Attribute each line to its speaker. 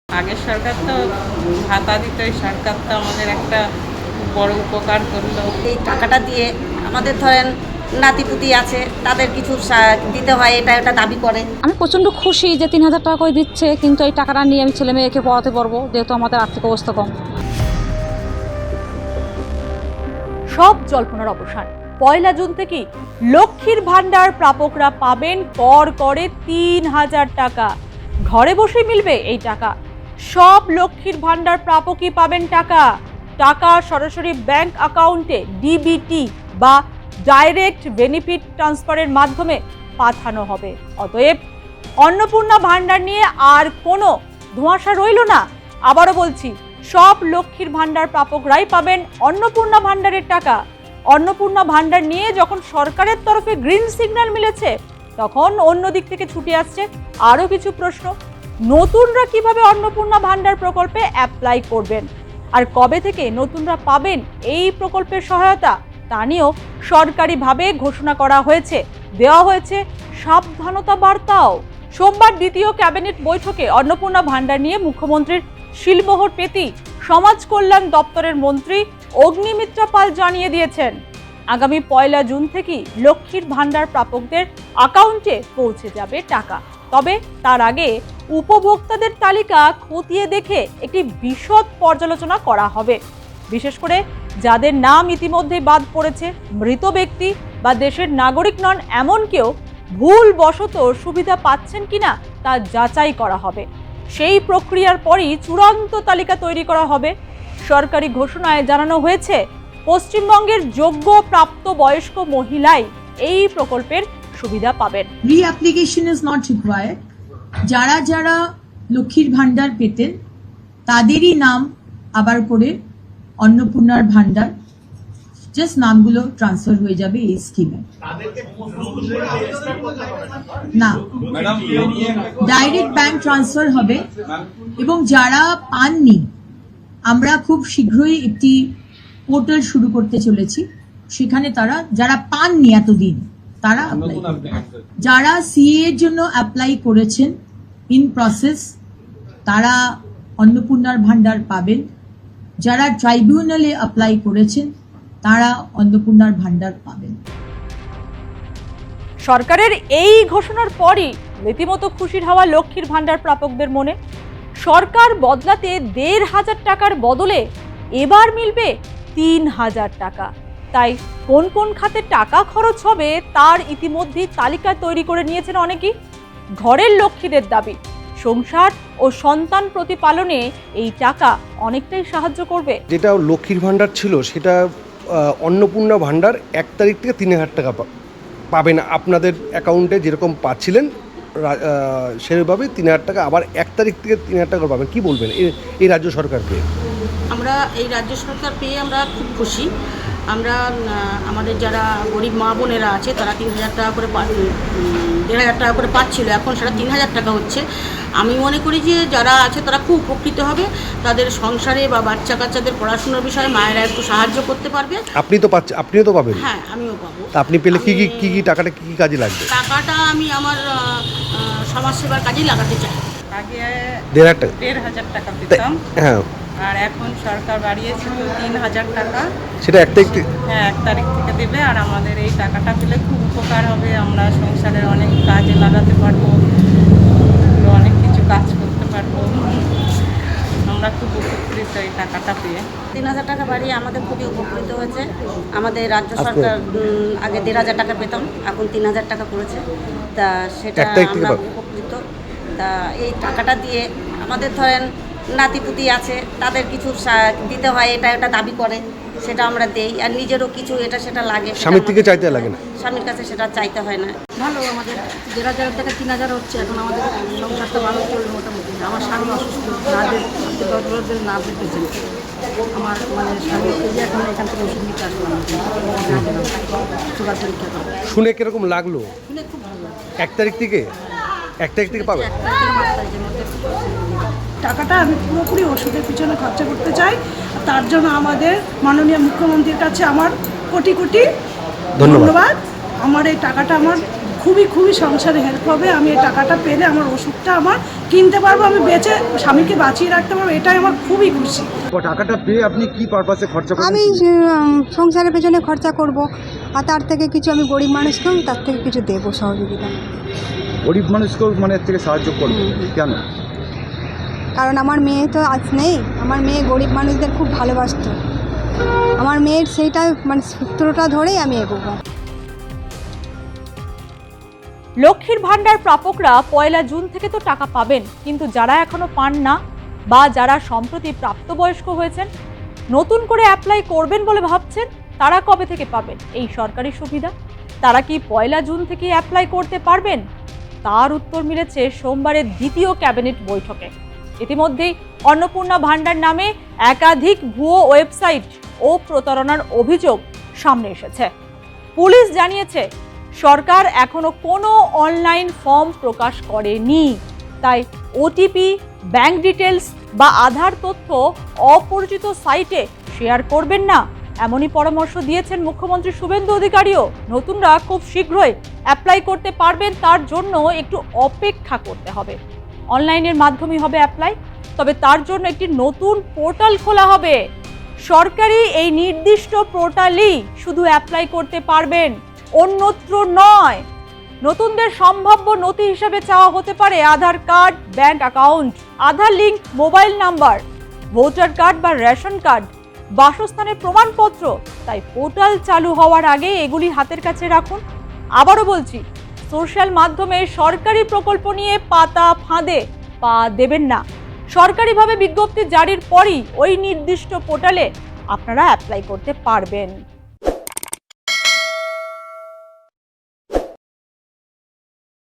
Speaker 1: আগের সরকার তো ভাতা দিত, এই সরকার তো আমাদের একটা বড় উপকার করলো।
Speaker 2: এই টাকাটা দিয়ে আমাদের ধরেন নাতিপুতি আছে, তাদের কিছু দিতে হয়, এটা একটা দাবি করে।
Speaker 3: আমি প্রচণ্ড খুশি যে ৩,০০০ টাকা করে দিচ্ছে, কিন্তু এই টাকাটা নিয়ে আমি ছেলে মেয়েকে পড়াতে পারবো, যেহেতু আমাদের আর্থিক অবস্থা কম।
Speaker 4: সব জল্পনার অবসান। ১ জুন থেকেই লক্ষ্মীর ভান্ডার প্রাপকরা পাবেন কর করে ৩,০০০ টাকা। ঘরে বসে মিলবে এই টাকা। সব লক্ষ্মীর ভান্ডার প্রাপকই পাবেন টাকা। টাকা সরাসরি ব্যাংক অ্যাকাউন্টে ডিবিটি বা ডাইরেক্ট বেনিফিট ট্রান্সফারের মাধ্যমে পাঠানো হবে। অতএব অন্নপূর্ণা ভান্ডার নিয়ে আর কোনো ধোঁয়াশা রইল না। আবারও বলছি, সব লক্ষ্মীর ভান্ডার প্রাপকরাই পাবেন অন্নপূর্ণা ভান্ডারের টাকা। অন্নপূর্ণা ভান্ডার নিয়ে যখন সরকারের তরফে গ্রিন সিগন্যাল মিলেছে, তখন অন্য দিক থেকে ছুটে আসছে আরও কিছু প্রশ্ন। নতুনরা কিভাবে অন্নপূর্ণা ভান্ডার প্রকল্পে অ্যাপ্লাই করবেন, আর কবে থেকে নতুনরা পাবেন এই প্রকল্পের সহায়তা, তা নিয়েও সরকারিভাবে ঘোষণা করা হয়েছে, দেওয়া হয়েছে সাবধানতা বার্তাও। সোমবার দ্বিতীয় ক্যাবিনেট বৈঠকে অন্নপূর্ণা ভান্ডার নিয়ে মুখ্যমন্ত্রীর শিলমোহর পেতি সমাজ কল্যাণ দপ্তরের মন্ত্রী অগ্নিমিত্রা পাল জানিয়ে দিয়েছেন, আগামী ১ জুন থেকেই লক্ষ্মীর ভান্ডার প্রাপকদের অ্যাকাউন্টে পৌঁছে যাবে টাকা। তবে তার আগে উপভোক্তাদের তালিকা খতিয়ে দেখে একটি বিশদ পর্যালোচনা করা হবে। বিশেষ করে যাদের নাম ইতিমধ্যে বাদ পড়েছে, মৃত ব্যক্তি বা দেশের নাগরিক নন এমন কেউ ভুলবশত সুবিধা পাচ্ছেন কিনা তা যাচাই করা হবে। সেই প্রক্রিয়ার পরই চূড়ান্ত তালিকা তৈরি করা হবে। সরকারি ঘোষণায় জানানো হয়েছে, পশ্চিমবঙ্গের যোগ্য প্রাপ্ত বয়স্ক মহিলাই এই প্রকল্পের সুবিধা পাবেন।
Speaker 5: রি-অ্যাপ্লিকেশন ইজ নট রিকোয়ার্ড। যারা যারা লক্ষ্মীর ভান্ডার পেতেন তাদেরই নাম আবার করে অন্নপূর্ণার ভান্ডার, জাস্ট নামগুলো ট্রান্সফার হয়ে যাবে এই স্কিমে। না, ডাইরেক্ট ব্যাংক ট্রান্সফার হবে। এবং যারা পাননি, আমরা খুব শীঘ্রই একটি পোর্টাল শুরু করতে চলেছি, সেখানে তারা যারা পাননি এতদিন তারা অ্যাপ্লাই করবে। যারা সিএ এর জন্য অ্যাপ্লাই করেছেন ইন প্রসেস, তারা অন্নপূর্ণার ভান্ডার পাবেন। যারা ট্রাইব্যুনালে অ্যাপ্লাই করেছেন তারা অন্নপূর্ণার ভান্ডার পাবেন।
Speaker 4: সরকারের এই ঘোষণার পরই রীতিমতো খুশির হাওয়া লক্ষ্মীর ভান্ডার প্রাপকদের মনে। সরকার বদলাতে ১৫০০ টাকার বদলে এবার মিলবে ৩,০০০ টাকা। তাই কোন কোন খাতে টাকা খরচ হবে তার ইতিমধ্যেই তালিকা তৈরি করে নিয়েছেন অনেকেই। ঘরের লক্ষ্মীদের দাবি, সংসার ও সন্তান প্রতিপালনে এই টাকা অনেকটাই সাহায্য করবে।
Speaker 6: যেটা লক্ষ্মীর ভান্ডার ছিল, সেটা অন্নপূর্ণা ভান্ডার ১ তারিখ থেকে ৩,০০০ টাকা পাবেন আপনাদের অ্যাকাউন্টে, যেরকম পাচ্ছিলেন সেভাবেই ৩,০০০ টাকা আবার ১ তারিখ থেকে ৩,০০০ টাকা পাবেন। কি বলবেন এই রাজ্য সরকারকে?
Speaker 2: আমরা এই রাজ্য সরকার পেয়ে আমরা খুব খুশি। আমরা আমাদের যারা গরিব মা বোনেরা আছে তারা ৩,০০০ টাকা করে ১,৫০০ টাকা করে পাচ্ছিল, এখন সেটা 3,০০০ টাকা হচ্ছে। আমি মনে করি যে যারা আছে তারা খুব উপকৃত হবে। তাদের সংসারে বা বাচ্চা কাচ্চাদের পড়াশোনার বিষয়ে মায়েরা একটু সাহায্য করতে পারবে।
Speaker 6: আপনিও তো পাবেন।
Speaker 2: হ্যাঁ, আমিও পাবো।
Speaker 6: আপনি পেলে কি টাকাটা কি কাজে লাগবে?
Speaker 2: টাকাটা আমি আমার সমাজসেবার কাজেই লাগাতে চাই।
Speaker 1: আগে
Speaker 6: ১,৫০০
Speaker 1: টাকা পেতাম,
Speaker 6: হ্যাঁ,
Speaker 1: আর এখন সরকার বাড়িয়েছে তো ৩,০০০ টাকা।
Speaker 6: সেটা ১ তারিখ
Speaker 1: হ্যাঁ, ১ তারিখ থেকে দেবে। আর আমাদের এই টাকাটা পেলে খুব উপকার হবে। আমরা সংসারের অনেক কাজে লাগাতে পারবো, অনেক কিছু কাজ করতে পারবো। আমরা খুব উপকৃত এই টাকাটা পেয়ে।
Speaker 2: ৩,০০০ টাকা বাড়িয়ে আমাদের খুবই উপকৃত হয়েছে। আমাদের রাজ্য সরকার আগে ১,৫০০ টাকা পেতাম, এখন ৩,০০০ টাকা করেছে। তা সেটা আমরা উপকৃত। তা এই টাকাটা দিয়ে আমাদের ধরেন নাতিপুতি আছে, তাদের কিছু দিতে হয়, এটা একটা দাবি করে, সেটা আমরা দেই। আর নিজেরও কিছু এটা সেটা লাগে,
Speaker 6: স্বামীর থেকে চাইতে লাগে না,
Speaker 2: স্বামীর কাছে সেটা চাইতে হয় না।
Speaker 7: ভালো, আমাদের ১,৫০০ টাকা ৩,০০০ হচ্ছে। এখন আমাদের সংসারটা ভালো চলবে মোটামুটি। আমার স্বামী অসুস্থ, নাদের না পেতেছেন। আমার স্বামী এখন এখান থেকে ওষুধ নিতে আসলাম, সুগার পরীক্ষা করবো।
Speaker 6: শুনে কিরকম লাগলো?
Speaker 7: শুনে খুব ভালো লাগে।
Speaker 6: ১ তারিখ থেকে পাবে।
Speaker 7: ১ তারিখ থেকে ৫ তারিখের মধ্যে
Speaker 8: টাকাটা আমি পুরোপুরি ওষুধের পিছনে খরচা করতে চাই। তার জন্য আমাদের মাননীয় মুখ্যমন্ত্রীর কাছে আমার কোটি কোটি ধন্যবাদ। আমার এই টাকাটা আমার খুবই খুবই সংসারে হেল্প হবে। আমি এই টাকাটা পেলে আমার ওষুধটা আমার কিনতে পারবো, আমি বেঁচে স্বামীকে বাঁচিয়ে রাখতে পারবো, এটাই আমার খুবই খুশি।
Speaker 9: টাকাটা পেয়ে আপনি কি পারপাসে খরচা করবেন?
Speaker 10: আমি সংসারের পেছনে খরচা করব, আর তার থেকে কিছু আমি গরিব মানুষকেও তার থেকে কিছু দেবো সহযোগিতা।
Speaker 9: গরিব মানুষকেও মানে এর থেকে সাহায্য করবে? কেন?
Speaker 10: কারণ আমার মেয়ে তো আজ নেই, আমার মেয়ে গরিব মানুষদের খুব ভালোবাসতো, আমার মেয়ের সেইটা মানে সূত্রটা ধরেই আমি এগোবো।
Speaker 4: লক্ষ্মীর ভাণ্ডার প্রাপকরা 1 জুন থেকে তো টাকা পাবেন, কিন্তু যারা এখনো পান না বা যারা সম্প্রতি প্রাপ্তবয়স্ক হয়েছেন, নতুন করে অ্যাপ্লাই করবেন বলে ভাবছেন, তারা কবে থেকে পাবেন এই সরকারি সুবিধা? তারা কি 1 জুন থেকে অ্যাপ্লাই করতে পারবেন? তার উত্তর মিলেছে সোমবারের দ্বিতীয় ক্যাবিনেট বৈঠকে। ইতিমধ্যেই অন্নপূর্ণা ভাণ্ডার নামে একাধিক ভুয়ো ওয়েবসাইট ও প্রতারণার অভিযোগ সামনে এসেছে। পুলিশ জানিয়েছে সরকার এখনো কোনো অনলাইন ফর্ম প্রকাশ করেনি, তাই ওটিপি, ব্যাংক ডিটেলস বা আধার তথ্য অপরিচিত সাইটে শেয়ার করবেন না, এমনই পরামর্শ দিয়েছেন মুখ্যমন্ত্রী শুভেন্দু অধিকারীও। নতুনরা খুব শীঘ্রই অ্যাপ্লাই করতে পারবেন, তার জন্য একটু অপেক্ষা করতে হবে। অনলাইনের মাধ্যমে হবে অ্যাপ্লাই, তবে তার জন্য একটি নতুন পোর্টাল খোলা হবে। সরকারি এই নির্দিষ্ট পোর্টালেই শুধু অ্যাপ্লাই করতে পারবেন, অন্যত্র নয়। নতুনদের সম্ভাব্য নথি হিসেবে চাওয়া হতে পারে Aadhaar card, bank account, Aadhaar link mobile number, voter card বা রেশন কার্ড, বাসস্থানের প্রমাণপত্র। তাই পোর্টাল চালু হওয়ার আগে এগুলি হাতের কাছে রাখুন। আবারও বলছি, সোশ্যাল মাধ্যমে সরকারি প্রকল্প নিয়ে পাতা ফাঁদে পা দেবেন না। সরকারিভাবে বিজ্ঞপ্তি জারির পরই ওই নির্দিষ্ট পোর্টালে আপনারা অ্যাপ্লাই করতে পারবেন।